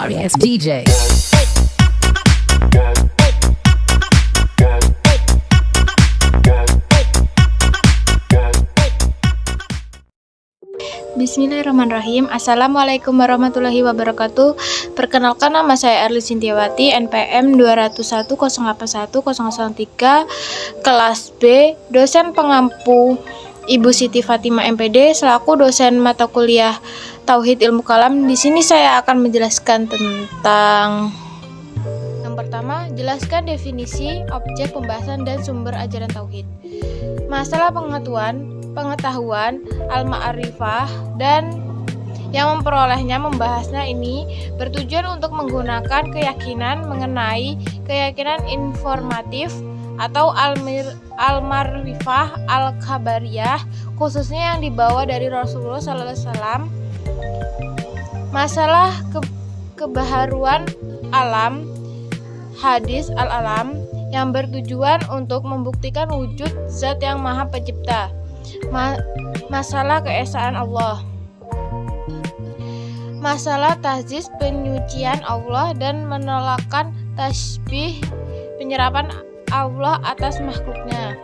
sorry ass DJ. Bismillahirrahmanirrahim. Assalamualaikum warahmatullahi wabarakatuh. Perkenalkan, nama saya Erli Sintiawati, NPM 201081003, kelas B, dosen pengampu Ibu Siti Fatimah MPD selaku dosen mata kuliah Tauhid Ilmu Kalam. Di sini saya akan menjelaskan tentang yang pertama, jelaskan definisi, objek pembahasan dan sumber ajaran tauhid. Masalah pengetahuan, al-ma'rifah dan yang memperolehnya. Membahasnya ini bertujuan untuk menggunakan keyakinan mengenai keyakinan informatif atau al-ma'rifah al-khabariyah, khususnya yang dibawa dari Rasulullah SAW. Masalah kebaharuan alam, hadis al-alam, yang bertujuan untuk membuktikan wujud zat yang maha pencipta. Masalah keesaan Allah, masalah tahziz penyucian Allah dan menolakkan tasbih penyerapan Allah atas makhluknya.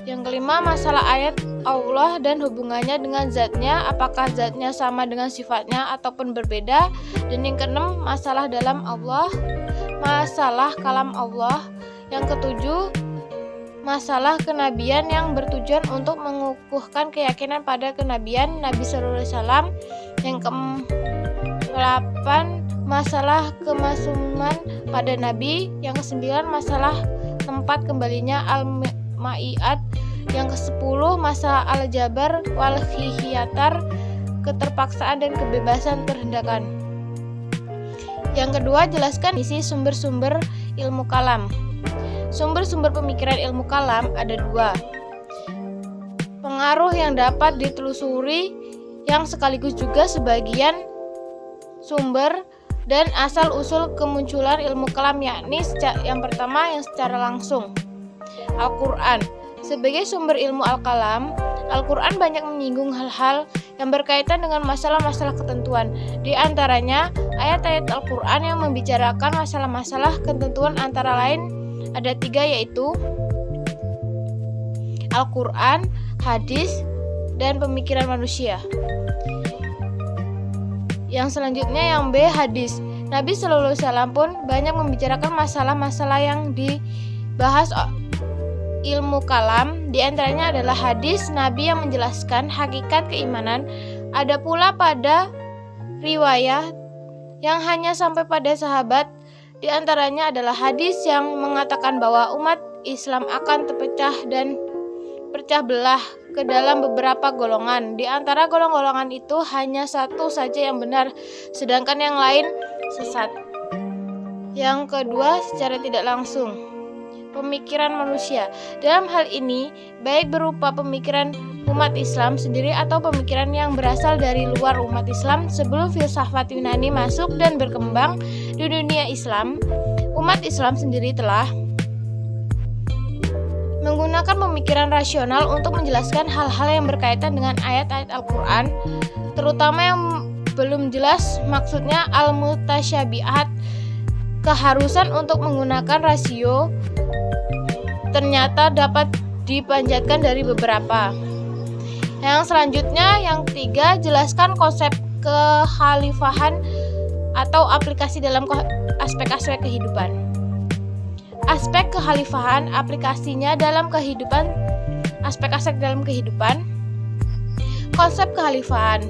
Yang kelima, masalah ayat Allah dan hubungannya dengan zatnya, apakah zatnya sama dengan sifatnya ataupun berbeda. Dan yang keenam, masalah dalam Allah, masalah kalam Allah. Yang ketujuh, masalah kenabian yang bertujuan untuk mengukuhkan keyakinan pada kenabian Nabi SAW. Yang ke-8, masalah kemasuman pada Nabi. Yang ke-9, masalah tempat kembalinya al-ma'iyat. Yang ke-10, masalah al-jabar wal khiyatar, keterpaksaan dan kebebasan terhendakan. Yang kedua, jelaskan isi sumber-sumber ilmu kalam. Sumber-sumber pemikiran ilmu kalam ada dua. Pengaruh yang dapat ditelusuri, yang sekaligus juga sebagian sumber dan asal-usul kemunculan ilmu kalam, yakni yang pertama yang secara langsung, Al-Quran. Sebagai sumber ilmu al-kalam, Al-Quran banyak menyinggung hal-hal yang berkaitan dengan masalah-masalah ketentuan. Di antaranya, ayat-ayat Al-Quran yang membicarakan masalah-masalah ketentuan antara lain ada 3, yaitu Al-Quran, hadis, dan pemikiran manusia. Yang selanjutnya yang B, hadis. Nabi SAW pun banyak membicarakan masalah-masalah yang dibahas ilmu kalam. Di antaranya adalah hadis Nabi yang menjelaskan hakikat keimanan. Ada pula pada riwayat yang hanya sampai pada sahabat. Di antaranya adalah hadis yang mengatakan bahwa umat Islam akan terpecah dan pecah belah ke dalam beberapa golongan. Di antara golongan itu hanya satu saja yang benar, sedangkan yang lain sesat. Yang kedua, secara tidak langsung, pemikiran manusia. Dalam hal ini, baik berupa pemikiran umat Islam sendiri atau pemikiran yang berasal dari luar umat Islam. Sebelum filsafat Yunani masuk dan berkembang di dunia Islam, umat Islam sendiri telah menggunakan pemikiran rasional untuk menjelaskan hal-hal yang berkaitan dengan ayat-ayat Al-Quran, terutama yang belum jelas maksudnya al-mutasyabihat. Keharusan untuk menggunakan rasio ternyata dapat dipanjatkan dari beberapa. Yang selanjutnya, yang ketiga, jelaskan konsep kekhalifahan atau aplikasi dalam aspek-aspek kehidupan. Aspek kekhalifahan, aplikasinya dalam kehidupan, aspek-aspek dalam kehidupan. Konsep kekhalifahan.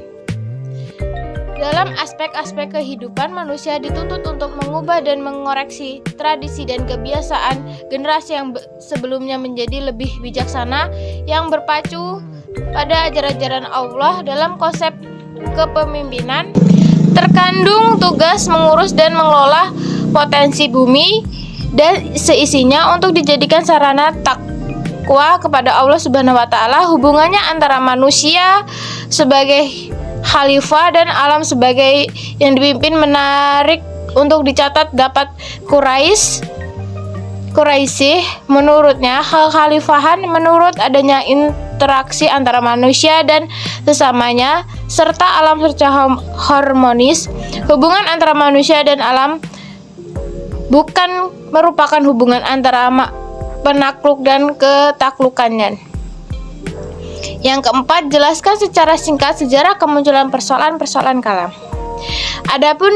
Dalam aspek-aspek kehidupan, manusia dituntut untuk mengubah dan mengoreksi tradisi dan kebiasaan generasi yang sebelumnya menjadi lebih bijaksana, yang berpacu pada ajaran-ajaran Allah. Dalam konsep kepemimpinan terkandung tugas mengurus dan mengelola potensi bumi dan seisinya untuk dijadikan sarana takwa kepada Allah Subhanahu wa taala. Hubungannya antara manusia sebagai khalifah dan alam sebagai yang dipimpin menarik untuk dicatat. Dapat Quraisy menurutnya kekhalifahan menurut adanya interaksi antara manusia dan sesamanya serta alam secara harmonis. Hubungan antara manusia dan alam bukan merupakan hubungan antara penakluk dan ketaklukannya. Yang keempat, jelaskan secara singkat sejarah kemunculan persoalan-persoalan kalam. Adapun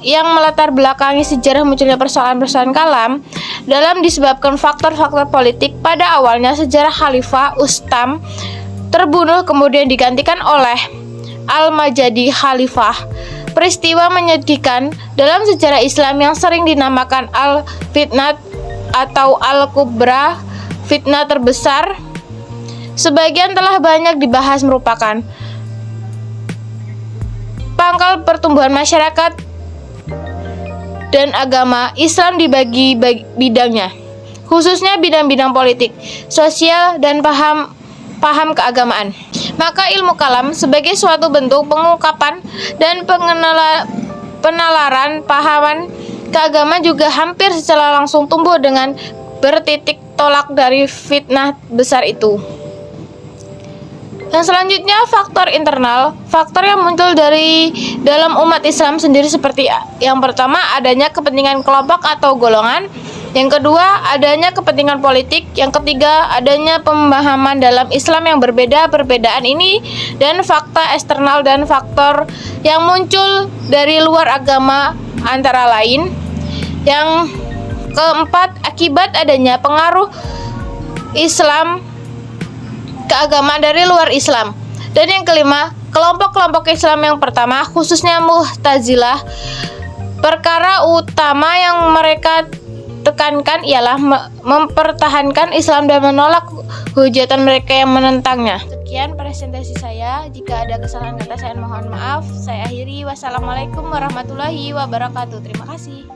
yang melatar belakangi sejarah munculnya persoalan-persoalan kalam dalam disebabkan faktor-faktor politik. Pada awalnya sejarah Khalifah Ustam terbunuh kemudian digantikan oleh Al-Majdi Khalifah. Peristiwa menyedihkan dalam sejarah Islam yang sering dinamakan Al-Fitnah atau Al-Kubra, fitnah terbesar. Sebagian telah banyak dibahas, merupakan pangkal pertumbuhan masyarakat dan agama. Islam dibagi bidangnya, khususnya bidang-bidang politik, sosial, dan paham keagamaan. Maka ilmu kalam sebagai suatu bentuk pengungkapan dan penalaran pahaman keagamaan juga hampir secara langsung tumbuh dengan bertitik tolak dari fitnah besar itu. Yang selanjutnya, faktor internal, faktor yang muncul dari dalam umat Islam sendiri seperti yang pertama, adanya kepentingan kelompok atau golongan. Yang kedua, adanya kepentingan politik. Yang ketiga, adanya pemahaman dalam Islam yang berbeda. Perbedaan ini dan fakta eksternal dan faktor yang muncul dari luar agama antara lain. Yang keempat, akibat adanya pengaruh Islam keagamaan dari luar Islam. Dan yang kelima, kelompok-kelompok Islam yang pertama, khususnya Mu'tazilah. Perkara utama yang mereka tekankan ialah mempertahankan Islam dan menolak hujatan mereka yang menentangnya. Sekian presentasi saya. Jika ada kesalahan kata saya mohon maaf. Saya akhiri. Wassalamualaikum warahmatullahi wabarakatuh. Terima kasih.